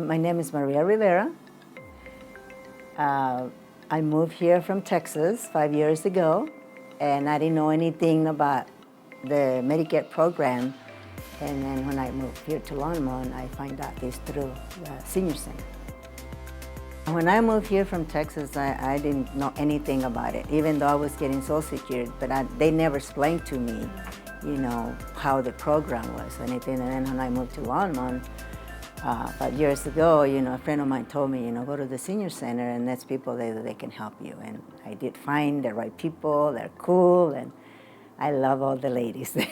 My name is Maria Rivera. I moved here from Texas 5 years ago, and I didn't know anything about the Medicare program. And then when I moved here to Longmont, I found out this through the senior center. When I moved here from Texas, I didn't know anything about it, even though I was getting Social Security, but they never explained to me, how the program was or anything. And then when I moved to Longmont, 5 years ago, a friend of mine told me, go to the senior center, and that's people that they can help you. And I did find the right people. They're cool, and I love all the ladies there.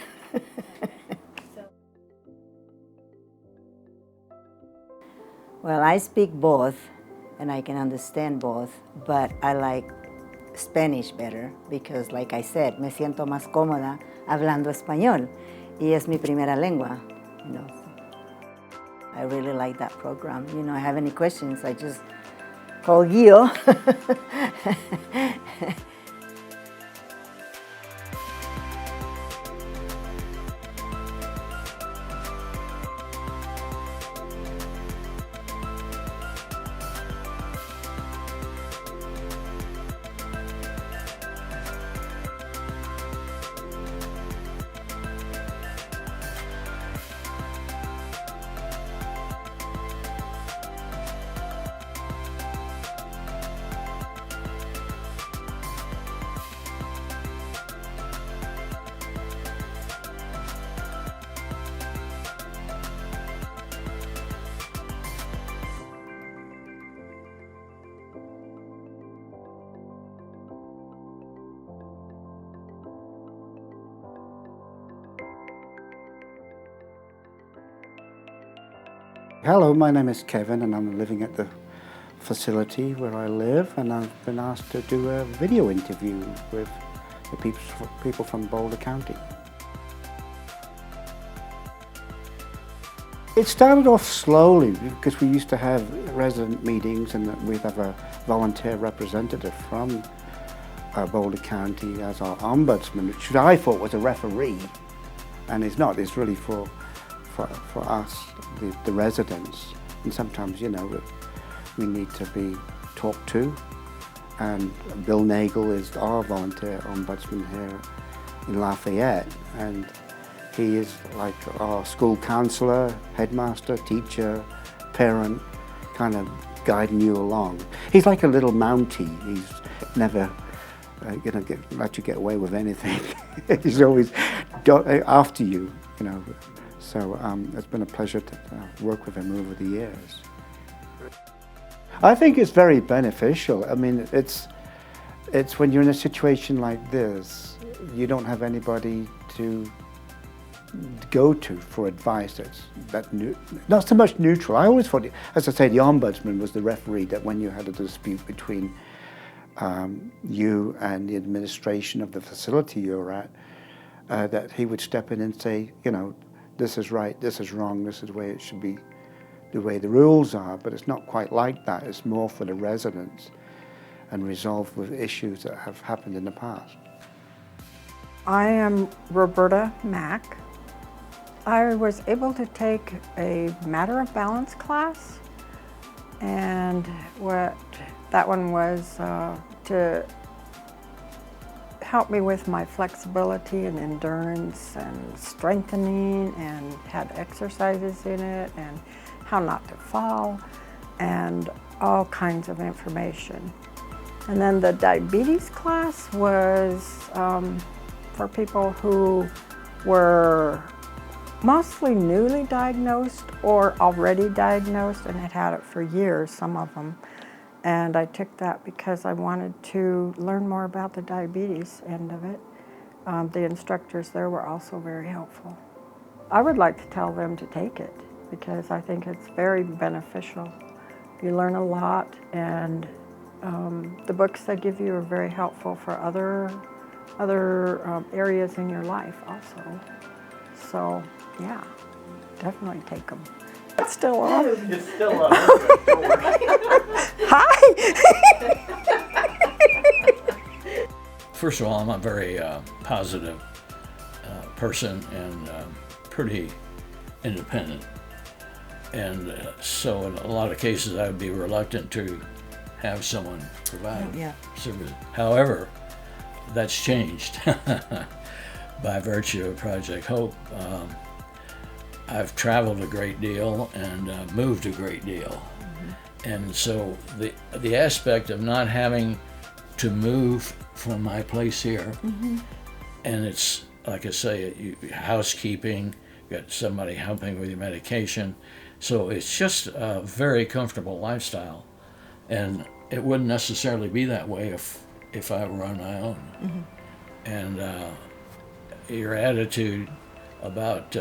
Well, I speak both, and I can understand both, but I like Spanish better because, like I said, me siento más cómoda hablando español, y es mi primera lengua, I really like that program. I have any questions, I just call Gio. Hello, my name is Kevin and I'm living at the facility where I live, and I've been asked to do a video interview with the people from Boulder County. It started off slowly because we used to have resident meetings and we'd have a volunteer representative from Boulder County as our ombudsman, which I thought was a referee, and it's not. It's really for us, the residents, and sometimes, we need to be talked to. And Bill Nagel is our volunteer ombudsman here in Lafayette, and he is like our school counselor, headmaster, teacher, parent, kind of guiding you along. He's like a little Mountie. He's never let you get away with anything. He's always after you, So it's been a pleasure to work with him over the years. I think it's very beneficial. I mean, it's when you're in a situation like this, you don't have anybody to go to for advice not so much neutral. I always thought, as I say, the ombudsman was the referee, that when you had a dispute between you and the administration of the facility you're at, that he would step in and say, this is right, this is wrong, this is the way it should be, the way the rules are. But it's not quite like that. It's more for the residents and resolve with issues that have happened in the past. I am Roberta Mack. I was able to take a Matter of Balance class, and what that one was to help me with my flexibility and endurance and strengthening, and had exercises in it and how not to fall and all kinds of information. And then the diabetes class was for people who were mostly newly diagnosed or already diagnosed and had it for years, some of them. And I took that because I wanted to learn more about the diabetes end of it. The instructors there were also very helpful. I would like to tell them to take it because I think it's very beneficial. You learn a lot, and the books they give you are very helpful for other areas in your life also. So yeah, definitely take them. It's still on. It's still on. Hi! First of all, I'm a very positive person and pretty independent. And so in a lot of cases, I would be reluctant to have someone provide Yeah. service. However, that's changed by virtue of Project Hope. I've traveled a great deal and moved a great deal. And so the aspect of not having to move from my place here, and it's, like I say, housekeeping, you got somebody helping with your medication, so it's just a very comfortable lifestyle. And it wouldn't necessarily be that way if I were on my own. And your attitude about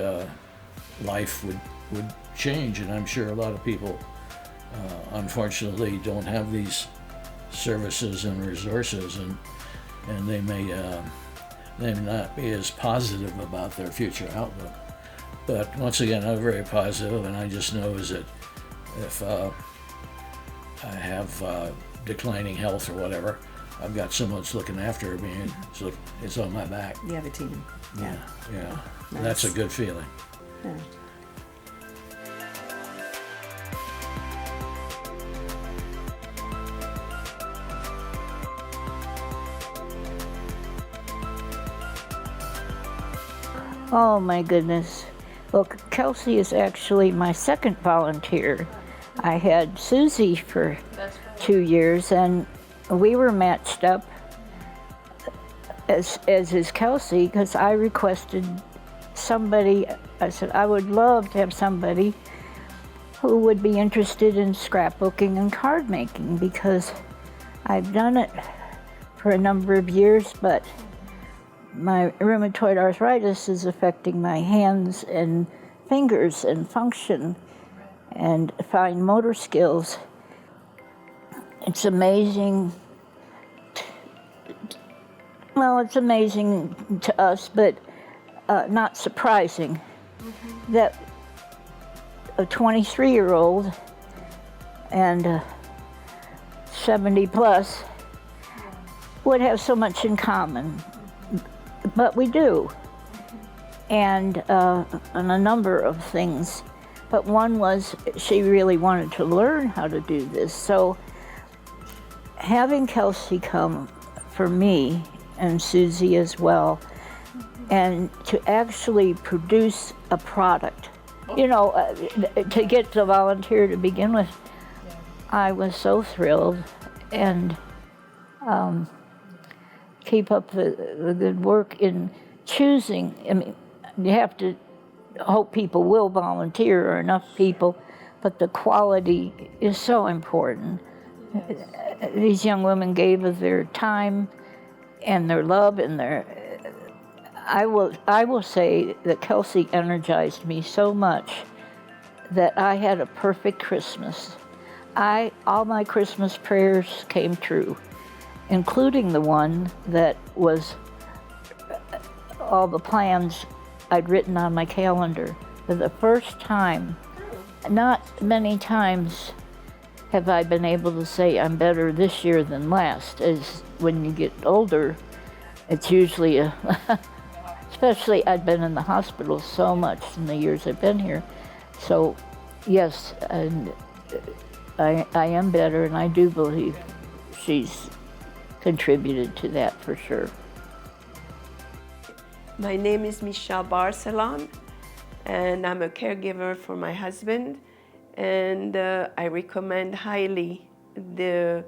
life would change, and I'm sure a lot of people unfortunately don't have these services and resources, and they may not be as positive about their future outlook. But once again, I'm very positive, and I just know is that if I have declining health or whatever, I've got someone that's looking after me, and it's on my back. You have a team. Yeah. Yeah. Nice. That's a good feeling. Yeah. Oh my goodness. Well, Kelsey is actually my second volunteer. I had Susie for 2 years, and we were matched up as is Kelsey, because I requested somebody. I said I would love to have somebody who would be interested in scrapbooking and card making, because I've done it for a number of years, but my rheumatoid arthritis is affecting my hands and fingers and function and fine motor skills. It's amazing. Well, it's amazing to us, but not surprising that a 23-year-old and 70 plus would have so much in common. But we do, and on a number of things. But one was she really wanted to learn how to do this. So having Kelsey come for me, and Susie as well, and to actually produce a product. You know, to get to volunteer to begin with, I was so thrilled, and keep up the good work in choosing. I mean, you have to hope people will volunteer, or enough people, but the quality is so important. These young women gave of their time and their love and their. I will say that Kelsey energized me so much that I had a perfect Christmas. All my Christmas prayers came true, including the one that was all the plans I'd written on my calendar. For the first time, not many times have I been able to say I'm better this year than last. As when you get older, it's usually especially I'd been in the hospital so much in the years I've been here. So yes, and I am better, and I do believe she's contributed to that for sure. My name is Michelle Barcelon, and I'm a caregiver for my husband, and I recommend highly this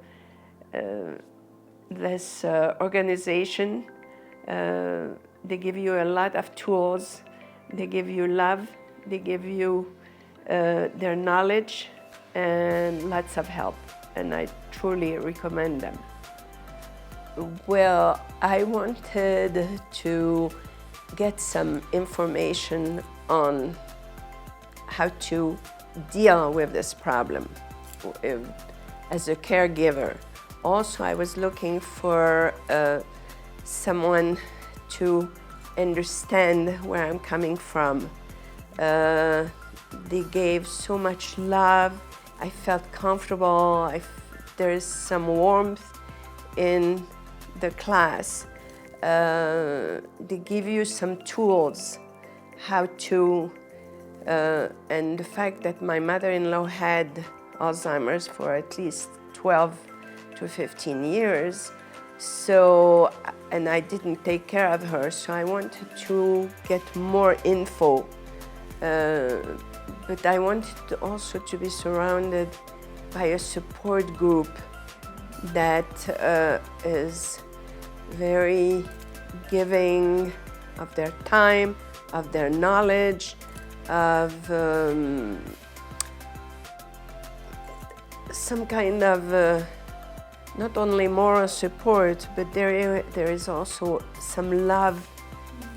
organization. They give you a lot of tools, they give you love, they give you their knowledge and lots of help, and I truly recommend them. Well, I wanted to get some information on how to deal with this problem as a caregiver. Also, I was looking for someone to understand where I'm coming from. They gave so much love. I felt comfortable. There's some warmth in the class. They give you some tools how to and the fact that my mother-in-law had Alzheimer's for at least 12 to 15 years. So, and I didn't take care of her, so I wanted to get more info. But I wanted also to be surrounded by a support group that is very giving of their time, of their knowledge, of some kind of not only moral support, but there is also some love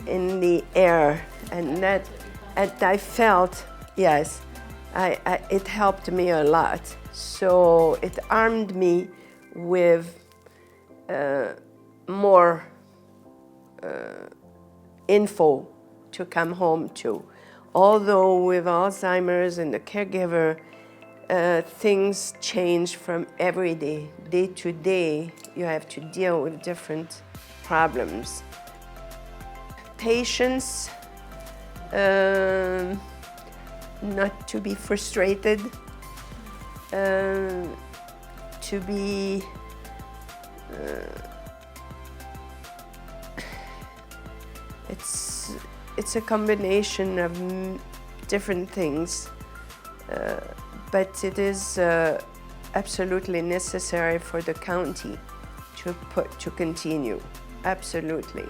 in the air, and that I felt, yes, it helped me a lot. So it armed me with more info to come home to. Although with Alzheimer's and the caregiver, things change from every day. Day to day, you have to deal with different problems. Patience, not to be frustrated, to be it's a combination of different things, but it is absolutely necessary for the county to continue. Absolutely.